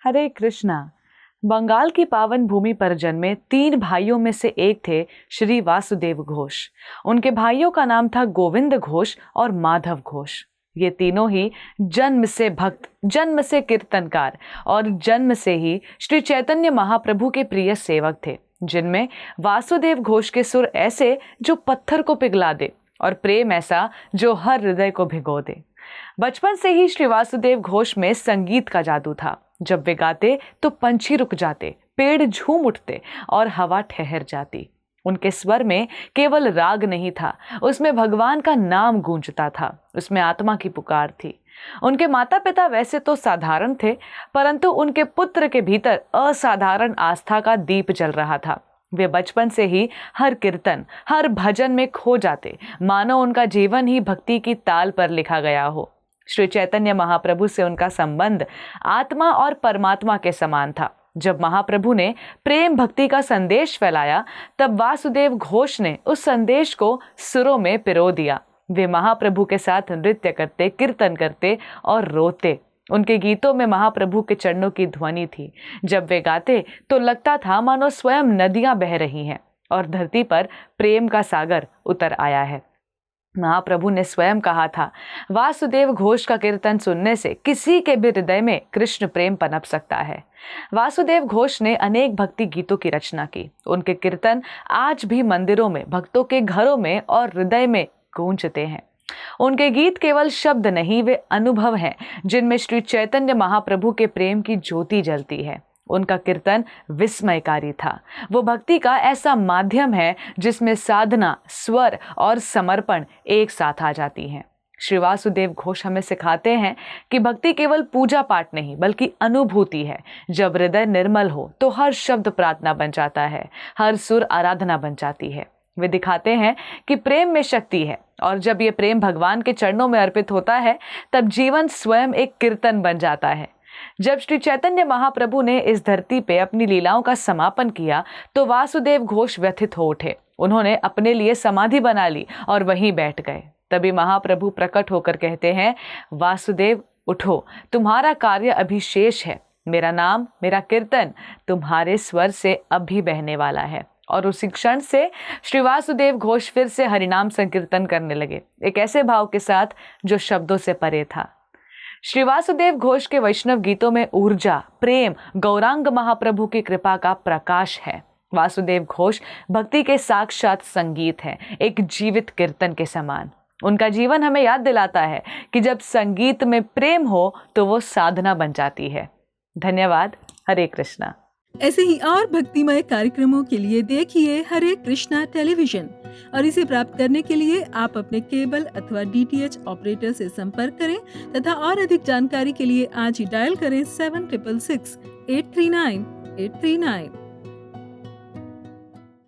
हरे कृष्णा। बंगाल की पावन भूमि पर जन्मे 3 भाइयों में से एक थे श्री वासुदेव घोष। उनके भाइयों का नाम था गोविंद घोष और माधव घोष। ये तीनों ही जन्म से भक्त, जन्म से कीर्तनकार और जन्म से ही श्री चैतन्य महाप्रभु के प्रिय सेवक थे, जिनमें वासुदेव घोष के सुर ऐसे जो पत्थर को पिघला दे और प्रेम ऐसा जो हर हृदय को भिगो दे। बचपन से ही श्री वासुदेव घोष में संगीत का जादू था। जब वे गाते तो पंछी रुक जाते, पेड़ झूम उठते और हवा ठहर जाती। उनके स्वर में केवल राग नहीं था, उसमें भगवान का नाम गूंजता था, उसमें आत्मा की पुकार थी। उनके माता पिता वैसे तो साधारण थे, परंतु उनके पुत्र के भीतर असाधारण आस्था का दीप जल रहा था। वे बचपन से ही हर कीर्तन, हर भजन में खो जाते, मानो उनका जीवन ही भक्ति की ताल पर लिखा गया हो। श्री चैतन्य महाप्रभु से उनका संबंध आत्मा और परमात्मा के समान था। जब महाप्रभु ने प्रेम भक्ति का संदेश फैलाया, तब वासुदेव घोष ने उस संदेश को सुरों में पिरो दिया। वे महाप्रभु के साथ नृत्य करते, कीर्तन करते और रोते। उनके गीतों में महाप्रभु के चरणों की ध्वनि थी। जब वे गाते तो लगता था मानो स्वयं नदियां बह रही हैं और धरती पर प्रेम का सागर उतर आया है। महाप्रभु ने स्वयं कहा था, वासुदेव घोष का कीर्तन सुनने से किसी के भी हृदय में कृष्ण प्रेम पनप सकता है। वासुदेव घोष ने अनेक भक्ति गीतों की रचना की। उनके कीर्तन आज भी मंदिरों में, भक्तों के घरों में और हृदय में गूंजते हैं। उनके गीत केवल शब्द नहीं, वे अनुभव हैं जिनमें श्री चैतन्य महाप्रभु के प्रेम की ज्योति जलती है। उनका कीर्तन विस्मयकारी था। वो भक्ति का ऐसा माध्यम है जिसमें साधना, स्वर और समर्पण एक साथ आ जाती हैं। श्री वासुदेव घोष हमें सिखाते हैं कि भक्ति केवल पूजा पाठ नहीं बल्कि अनुभूति है। जब हृदय निर्मल हो तो हर शब्द प्रार्थना बन जाता है, हर सुर आराधना बन जाती है। वे दिखाते हैं कि प्रेम में शक्ति है और जब ये प्रेम भगवान के चरणों में अर्पित होता है तब जीवन स्वयं एक कीर्तन बन जाता है। जब श्री चैतन्य महाप्रभु ने इस धरती पे अपनी लीलाओं का समापन किया तो वासुदेव घोष व्यथित हो उठे। उन्होंने अपने लिए समाधि बना ली और वहीं बैठ गए। तभी महाप्रभु प्रकट होकर कहते हैं, वासुदेव उठो, तुम्हारा कार्य अभी शेष है। मेरा नाम, मेरा कीर्तन तुम्हारे स्वर से अभी बहने वाला है। और उसी क्षण से श्री वासुदेव घोष फिर से हरिनाम संकीर्तन करने लगे, एक ऐसे भाव के साथ जो शब्दों से परे था। श्री वासुदेव घोष के वैष्णव गीतों में ऊर्जा, प्रेम, गौरांग महाप्रभु की कृपा का प्रकाश है। वासुदेव घोष भक्ति के साक्षात संगीत है, एक जीवित कीर्तन के समान। उनका जीवन हमें याद दिलाता है कि जब संगीत में प्रेम हो तो वो साधना बन जाती है। धन्यवाद। हरे कृष्णा। ऐसे ही और भक्तिमय कार्यक्रमों के लिए देखिए हरे कृष्णा टेलीविजन और इसे प्राप्त करने के लिए आप अपने केबल अथवा DTH ऑपरेटर से संपर्क करें तथा और अधिक जानकारी के लिए आज ही डायल करें 7666 839 839।